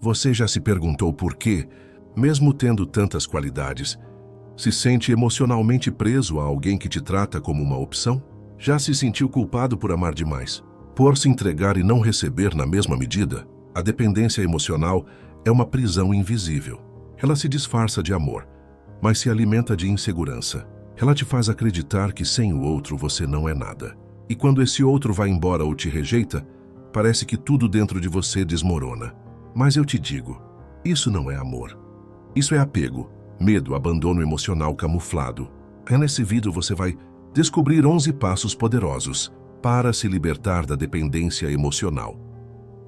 Você já se perguntou por que, mesmo tendo tantas qualidades, se sente emocionalmente preso a alguém que te trata como uma opção? Já se sentiu culpado por amar demais? Por se entregar e não receber na mesma medida? A dependência emocional é uma prisão invisível. Ela se disfarça de amor, mas se alimenta de insegurança. Ela te faz acreditar que sem o outro você não é nada. E quando esse outro vai embora ou te rejeita, parece que tudo dentro de você desmorona. Mas eu te digo, isso não é amor. Isso é apego, medo, abandono emocional camuflado. Nesse vídeo você vai descobrir 11 passos poderosos para se libertar da dependência emocional.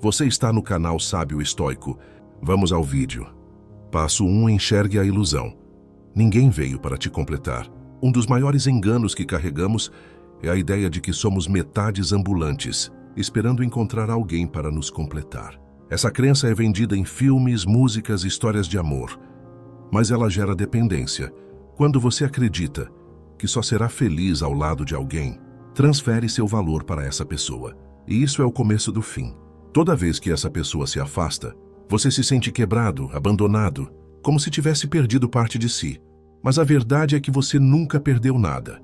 Você está no canal Sábio Estoico. Vamos ao vídeo. Passo 1. Enxergue a ilusão. Ninguém veio para te completar. Um dos maiores enganos que carregamos é a ideia de que somos metades ambulantes, esperando encontrar alguém para nos completar. Essa crença é vendida em filmes, músicas, histórias de amor. Mas ela gera dependência. Quando você acredita que só será feliz ao lado de alguém, transfere seu valor para essa pessoa. E isso é o começo do fim. Toda vez que essa pessoa se afasta, você se sente quebrado, abandonado, como se tivesse perdido parte de si. Mas a verdade é que você nunca perdeu nada.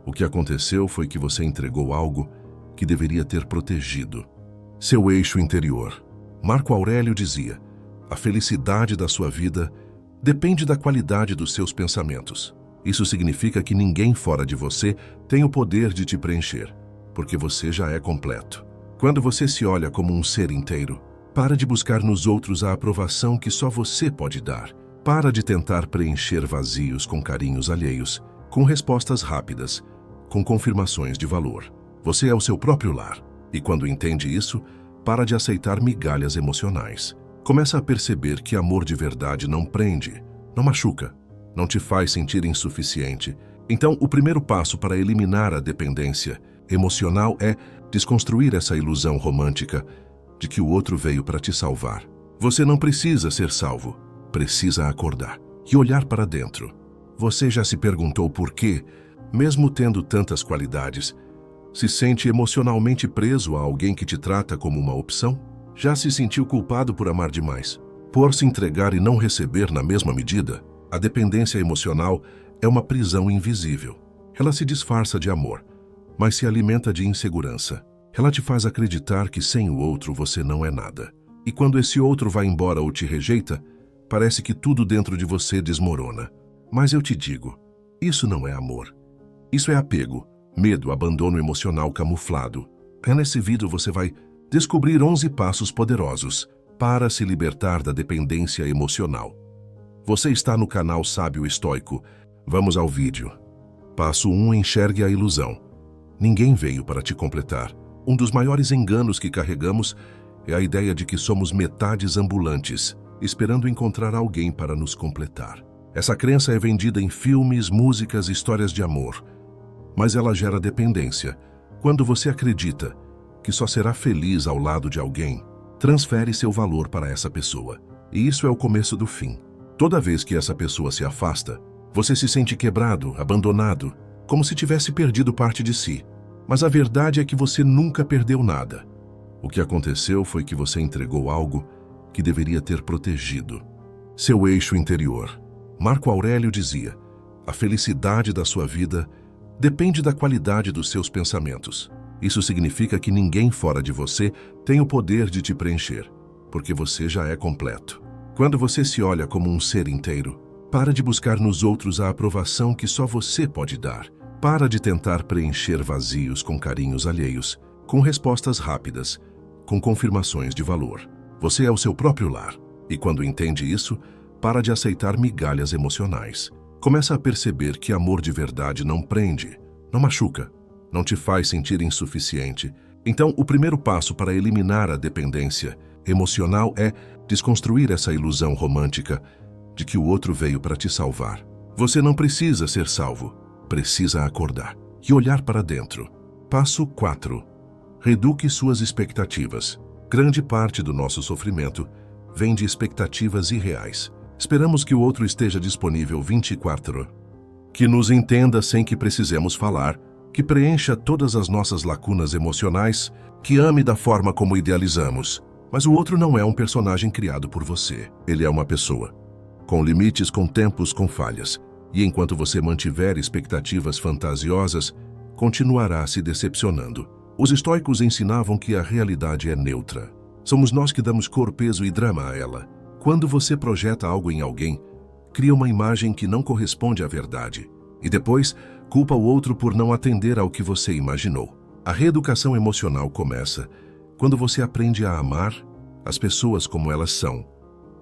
O que aconteceu foi que você entregou algo que deveria ter protegido. Seu eixo interior. Marco Aurélio dizia: a felicidade da sua vida depende da qualidade dos seus pensamentos. Isso significa que ninguém fora de você tem o poder de te preencher, porque você já é completo. Quando você se olha como um ser inteiro, para de buscar nos outros a aprovação que só você pode dar. Para de tentar preencher vazios com carinhos alheios, com respostas rápidas, com confirmações de valor. Você é o seu próprio lar. E quando entende isso, para de aceitar migalhas emocionais. Começa a perceber que amor de verdade não prende, não machuca, não te faz sentir insuficiente. Então, o primeiro passo para eliminar a dependência emocional é desconstruir essa ilusão romântica de que o outro veio para te salvar. Você não precisa ser salvo, precisa acordar e olhar para dentro. Você já se perguntou por que, mesmo tendo tantas qualidades, se sente emocionalmente preso a alguém que te trata como uma opção? Já se sentiu culpado por amar demais? Por se entregar e não receber na mesma medida? A dependência emocional é uma prisão invisível. Ela se disfarça de amor, mas se alimenta de insegurança. Ela te faz acreditar que sem o outro você não é nada. E quando esse outro vai embora ou te rejeita, parece que tudo dentro de você desmorona. Mas eu te digo, isso não é amor. Isso é apego, medo, abandono emocional camuflado. Nesse vídeo você vai descobrir 11 passos poderosos para se libertar da dependência emocional. Você está no canal Sábio Estoico. Vamos ao vídeo. Passo 1. Enxergue a ilusão. Ninguém veio para te completar. Um dos maiores enganos que carregamos é a ideia de que somos metades ambulantes, esperando encontrar alguém para nos completar. Essa crença é vendida em filmes, músicas, histórias de amor. Mas ela gera dependência. Quando você acredita que só será feliz ao lado de alguém, transfere seu valor para essa pessoa. E isso é o começo do fim. Toda vez que essa pessoa se afasta, você se sente quebrado, abandonado, como se tivesse perdido parte de si. Mas a verdade é que você nunca perdeu nada. O que aconteceu foi que você entregou algo que deveria ter protegido. Seu eixo interior. Marco Aurélio dizia: a felicidade da sua vida depende da qualidade dos seus pensamentos. Isso significa que ninguém fora de você tem o poder de te preencher, porque você já é completo. Quando você se olha como um ser inteiro, para de buscar nos outros a aprovação que só você pode dar. Para de tentar preencher vazios com carinhos alheios, com respostas rápidas, com confirmações de valor. Você é o seu próprio lar. E quando entende isso, para de aceitar migalhas emocionais. Começa a perceber que amor de verdade não prende, não machuca, não te faz sentir insuficiente. Então, o primeiro passo para eliminar a dependência emocional é desconstruir essa ilusão romântica de que o outro veio para te salvar. Você não precisa ser salvo, precisa acordar e olhar para dentro. Passo 4. Reduque suas expectativas. Grande parte do nosso sofrimento vem de expectativas irreais. Esperamos que o outro esteja disponível 24, que nos entenda sem que precisemos falar, que preencha todas as nossas lacunas emocionais, que ame da forma como idealizamos. Mas o outro não é um personagem criado por você. Ele é uma pessoa. Com limites, com tempos, com falhas. E enquanto você mantiver expectativas fantasiosas, continuará se decepcionando. Os estoicos ensinavam que a realidade é neutra. Somos nós que damos cor, peso e drama a ela. Quando você projeta algo em alguém, cria uma imagem que não corresponde à verdade. E depois, culpa o outro por não atender ao que você imaginou. A reeducação emocional começa quando você aprende a amar as pessoas como elas são,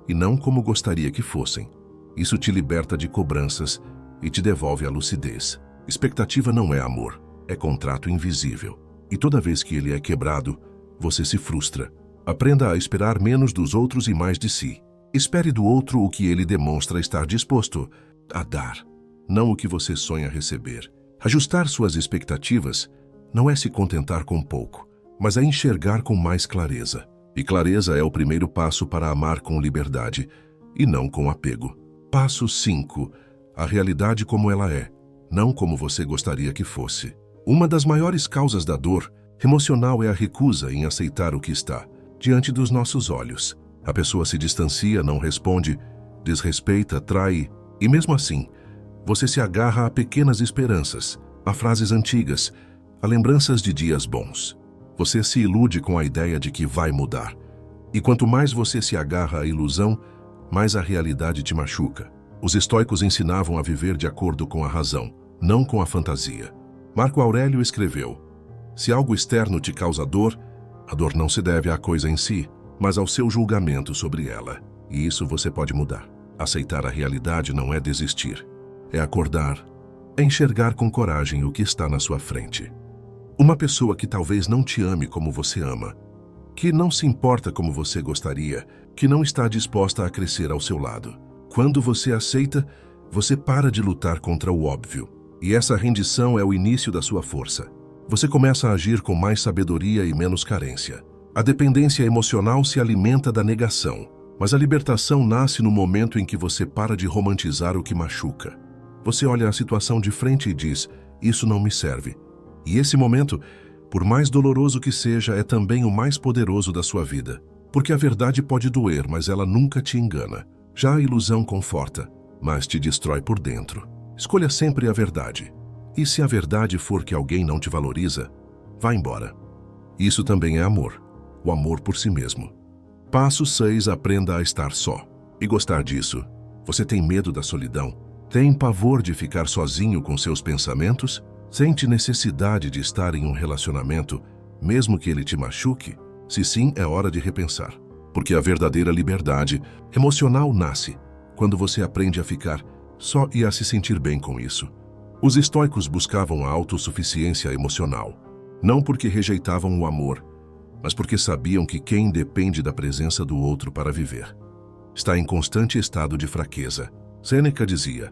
e não como gostaria que fossem. Isso te liberta de cobranças e te devolve a lucidez. Expectativa não é amor, é contrato invisível. E toda vez que ele é quebrado, você se frustra. Aprenda a esperar menos dos outros e mais de si. Espere do outro o que ele demonstra estar disposto a dar, não o que você sonha receber. Ajustar suas expectativas não é se contentar com pouco, mas é enxergar com mais clareza. E clareza é o primeiro passo para amar com liberdade e não com apego. Passo 5. A realidade como ela é, não como você gostaria que fosse. Uma das maiores causas da dor emocional é a recusa em aceitar o que está diante dos nossos olhos. A pessoa se distancia, não responde, desrespeita, trai, e mesmo assim, você se agarra a pequenas esperanças, a frases antigas, a lembranças de dias bons. Você se ilude com a ideia de que vai mudar. E quanto mais você se agarra à ilusão, mais a realidade te machuca. Os estoicos ensinavam a viver de acordo com a razão, não com a fantasia. Marco Aurélio escreveu: se algo externo te causa dor, a dor não se deve à coisa em si, mas ao seu julgamento sobre ela. E isso você pode mudar. Aceitar a realidade não é desistir, é acordar, é enxergar com coragem o que está na sua frente. Uma pessoa que talvez não te ame como você ama, que não se importa como você gostaria, que não está disposta a crescer ao seu lado. Quando você aceita, você para de lutar contra o óbvio. E essa rendição é o início da sua força. Você começa a agir com mais sabedoria e menos carência. A dependência emocional se alimenta da negação, mas a libertação nasce no momento em que você para de romantizar o que machuca. Você olha a situação de frente e diz: isso não me serve. E esse momento, por mais doloroso que seja, é também o mais poderoso da sua vida. Porque a verdade pode doer, mas ela nunca te engana. Já a ilusão conforta, mas te destrói por dentro. Escolha sempre a verdade. E se a verdade for que alguém não te valoriza, vá embora. Isso também é amor. O amor por si mesmo. Passo 6. Aprenda a estar só. E gostar disso. Você tem medo da solidão? Tem pavor de ficar sozinho com seus pensamentos? Sente necessidade de estar em um relacionamento, mesmo que ele te machuque? Se sim, é hora de repensar. Porque a verdadeira liberdade emocional nasce quando você aprende a ficar só e a se sentir bem com isso. Os estoicos buscavam a autossuficiência emocional, não porque rejeitavam o amor, mas porque sabiam que quem depende da presença do outro para viver está em constante estado de fraqueza. Sêneca dizia: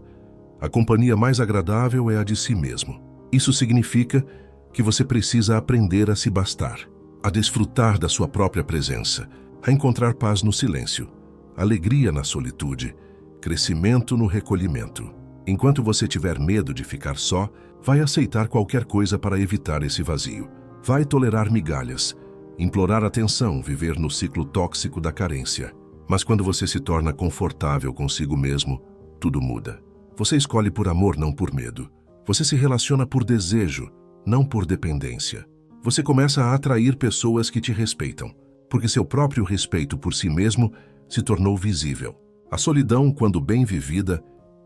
a companhia mais agradável é a de si mesmo. Isso significa que você precisa aprender a se bastar, a desfrutar da sua própria presença, a encontrar paz no silêncio, alegria na solitude, crescimento no recolhimento. Enquanto você tiver medo de ficar só, vai aceitar qualquer coisa para evitar esse vazio. Vai tolerar migalhas, implorar atenção, viver no ciclo tóxico da carência. Mas quando você se torna confortável consigo mesmo, tudo muda. Você escolhe por amor, não por medo. Você se relaciona por desejo, não por dependência. Você começa a atrair pessoas que te respeitam, porque seu próprio respeito por si mesmo se tornou visível. A solidão, quando bem vivida,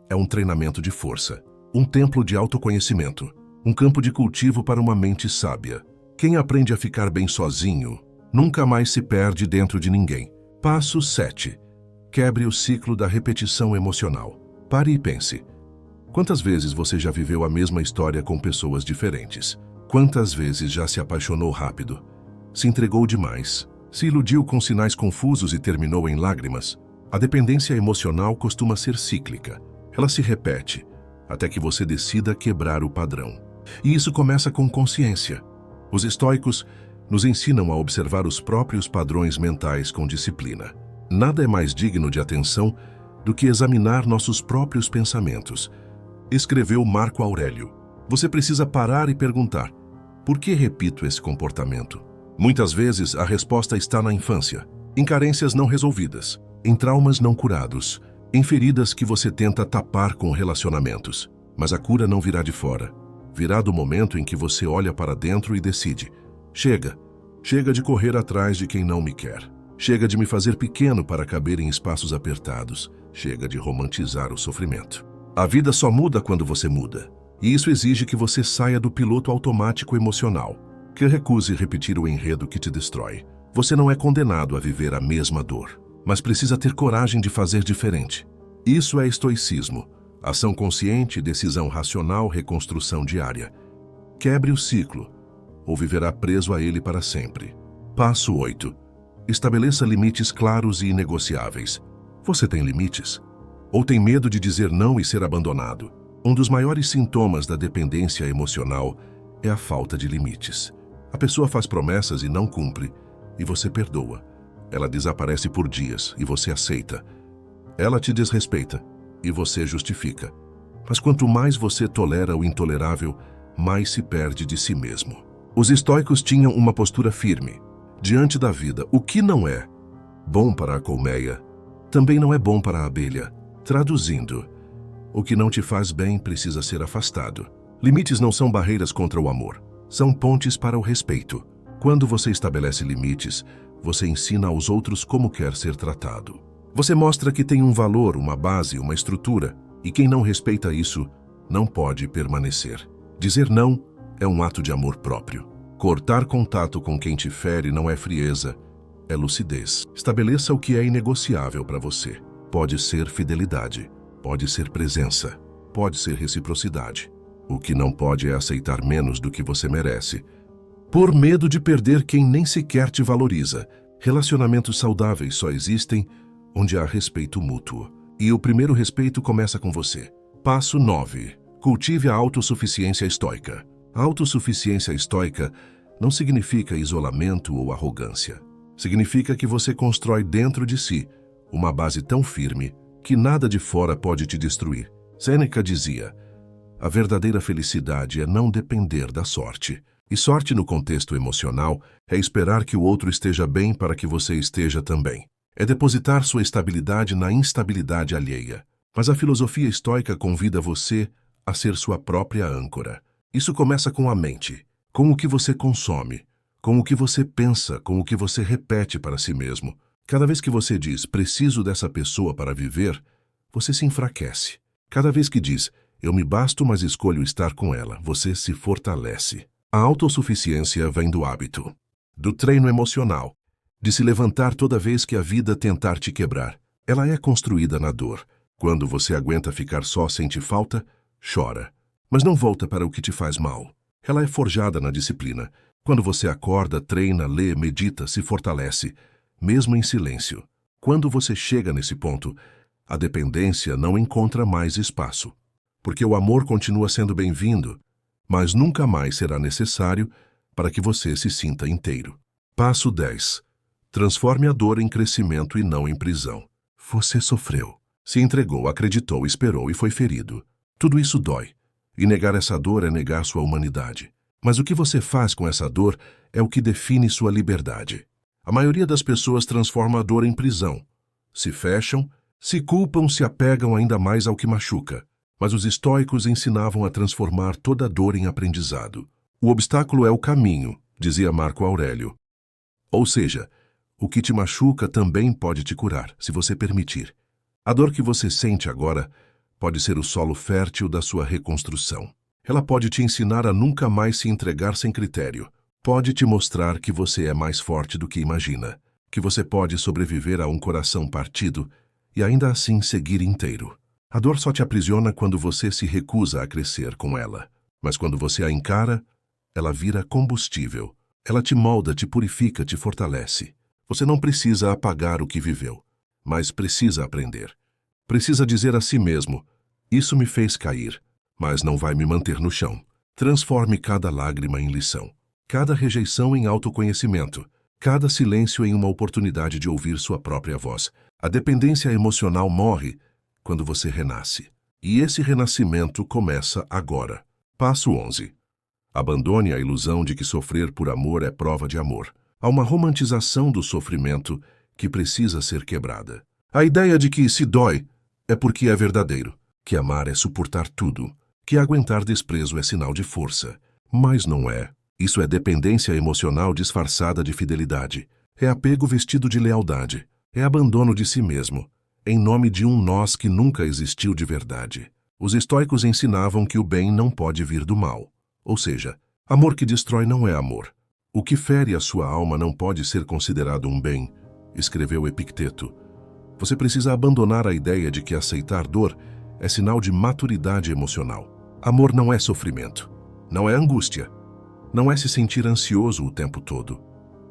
é um treinamento de força, um templo de autoconhecimento, um campo de cultivo para uma mente sábia. Quem aprende a ficar bem sozinho, nunca mais se perde dentro de ninguém. Passo 7. Quebre o ciclo da repetição emocional. Pare e pense. Quantas vezes você já viveu a mesma história com pessoas diferentes? Quantas vezes já se apaixonou rápido? Se entregou demais? Se iludiu com sinais confusos e terminou em lágrimas? A dependência emocional costuma ser cíclica. Ela se repete, até que você decida quebrar o padrão. E isso começa com consciência. Os estoicos nos ensinam a observar os próprios padrões mentais com disciplina. Nada é mais digno de atenção do que examinar nossos próprios pensamentos. Escreveu Marco Aurélio. Você precisa parar e perguntar: por que repito esse comportamento? Muitas vezes a resposta está na infância. em carências não resolvidas, em traumas não curados, em feridas que você tenta tapar com relacionamentos. Mas a cura não virá de fora. Virá do momento em que você olha para dentro e decide: chega. Chega de correr atrás de quem não me quer. Chega de me fazer pequeno para caber em espaços apertados. Chega de romantizar o sofrimento. A vida só muda quando você muda. E isso exige que você saia do piloto automático emocional, que recuse repetir o enredo que te destrói. Você não é condenado a viver a mesma dor, mas precisa ter coragem de fazer diferente. Isso é estoicismo. Ação consciente, decisão racional, reconstrução diária. Quebre o ciclo, ou viverá preso a ele para sempre. Passo 8. Estabeleça limites claros e inegociáveis. Você tem limites? Ou tem medo de dizer não e ser abandonado? Um dos maiores sintomas da dependência emocional é a falta de limites. A pessoa faz promessas e não cumpre, e você perdoa. Ela desaparece por dias e você aceita. Ela te desrespeita e você justifica. Mas quanto mais você tolera o intolerável, mais se perde de si mesmo. Os estoicos tinham uma postura firme. Diante da vida, o que não é bom para a colmeia, também não é bom para a abelha. Traduzindo, o que não te faz bem precisa ser afastado. Limites não são barreiras contra o amor, são pontes para o respeito. Quando você estabelece limites, você ensina aos outros como quer ser tratado. Você mostra que tem um valor, uma base, uma estrutura, e quem não respeita isso não pode permanecer. Dizer não é um ato de amor próprio. Cortar contato com quem te fere não é frieza, é lucidez. Estabeleça o que é inegociável para você. Pode ser fidelidade, pode ser presença, pode ser reciprocidade. O que não pode é aceitar menos do que você merece, por medo de perder quem nem sequer te valoriza. Relacionamentos saudáveis só existem onde há respeito mútuo. E o primeiro respeito começa com você. Passo 9. Cultive a autossuficiência estoica. A autossuficiência estoica não significa isolamento ou arrogância. Significa que você constrói dentro de si uma base tão firme que nada de fora pode te destruir. Sêneca dizia: a verdadeira felicidade é não depender da sorte. E sorte no contexto emocional é esperar que o outro esteja bem para que você esteja também. É depositar sua estabilidade na instabilidade alheia. Mas a filosofia estoica convida você a ser sua própria âncora. Isso começa com a mente, com o que você consome, com o que você pensa, com o que você repete para si mesmo. Cada vez que você diz, preciso dessa pessoa para viver, você se enfraquece. Cada vez que diz, eu me basto, mas escolho estar com ela, você se fortalece. A autossuficiência vem do hábito, do treino emocional, de se levantar toda vez que a vida tentar te quebrar. Ela é construída na dor. Quando você aguenta ficar só, sente falta, chora. Mas não volta para o que te faz mal. Ela é forjada na disciplina. Quando você acorda, treina, lê, medita, se fortalece, mesmo em silêncio. Quando você chega nesse ponto, a dependência não encontra mais espaço. Porque o amor continua sendo bem-vindo, mas nunca mais será necessário para que você se sinta inteiro. Passo 10. Transforme a dor em crescimento e não em prisão. Você sofreu, se entregou, acreditou, esperou e foi ferido. Tudo isso dói. E negar essa dor é negar sua humanidade. Mas o que você faz com essa dor é o que define sua liberdade. A maioria das pessoas transforma a dor em prisão. Se fecham, se culpam, se apegam ainda mais ao que machuca. Mas os estoicos ensinavam a transformar toda dor em aprendizado. O obstáculo é o caminho, dizia Marco Aurélio. Ou seja, o que te machuca também pode te curar, se você permitir. A dor que você sente agora pode ser o solo fértil da sua reconstrução. Ela pode te ensinar a nunca mais se entregar sem critério. Pode te mostrar que você é mais forte do que imagina, que você pode sobreviver a um coração partido e ainda assim seguir inteiro. A dor só te aprisiona quando você se recusa a crescer com ela. Mas quando você a encara, ela vira combustível. Ela te molda, te purifica, te fortalece. Você não precisa apagar o que viveu, mas precisa aprender. Precisa dizer a si mesmo, isso me fez cair, mas não vai me manter no chão. Transforme cada lágrima em lição, cada rejeição em autoconhecimento, cada silêncio em uma oportunidade de ouvir sua própria voz. A dependência emocional morre quando você renasce. E esse renascimento começa agora. Passo 11. Abandone a ilusão de que sofrer por amor é prova de amor. Há uma romantização do sofrimento que precisa ser quebrada. A ideia de que se dói é porque é verdadeiro, que amar é suportar tudo, que aguentar desprezo é sinal de força. Mas não é. Isso é dependência emocional disfarçada de fidelidade. É apego vestido de lealdade. É abandono de si mesmo, em nome de um nós que nunca existiu de verdade. Os estoicos ensinavam que o bem não pode vir do mal. Ou seja, amor que destrói não é amor. O que fere a sua alma não pode ser considerado um bem, escreveu Epicteto. Você precisa abandonar a ideia de que aceitar dor é sinal de maturidade emocional. Amor não é sofrimento, não é angústia, não é se sentir ansioso o tempo todo,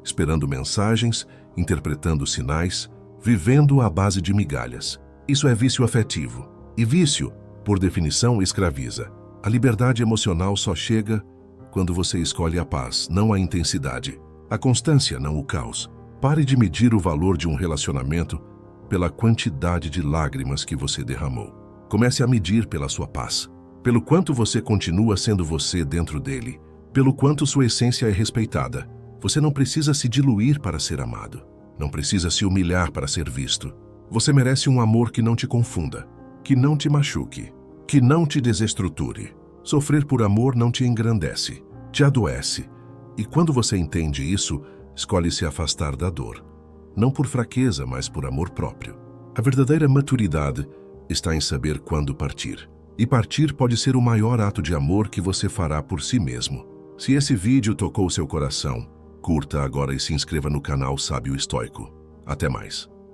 esperando mensagens, interpretando sinais, vivendo à base de migalhas. Isso é vício afetivo. E vício, por definição, escraviza. A liberdade emocional só chega quando você escolhe a paz, não a intensidade. A constância, não o caos. Pare de medir o valor de um relacionamento pela quantidade de lágrimas que você derramou. Comece a medir pela sua paz, pelo quanto você continua sendo você dentro dele, pelo quanto sua essência é respeitada. Você não precisa se diluir para ser amado. Não precisa se humilhar para ser visto. Você merece um amor que não te confunda, que não te machuque, que não te desestruture. Sofrer por amor não te engrandece, te adoece. E quando você entende isso, escolhe se afastar da dor. Não por fraqueza, mas por amor próprio. A verdadeira maturidade está em saber quando partir. E partir pode ser o maior ato de amor que você fará por si mesmo. Se esse vídeo tocou seu coração, curta agora e se inscreva no canal Sábio Estoico. Até mais.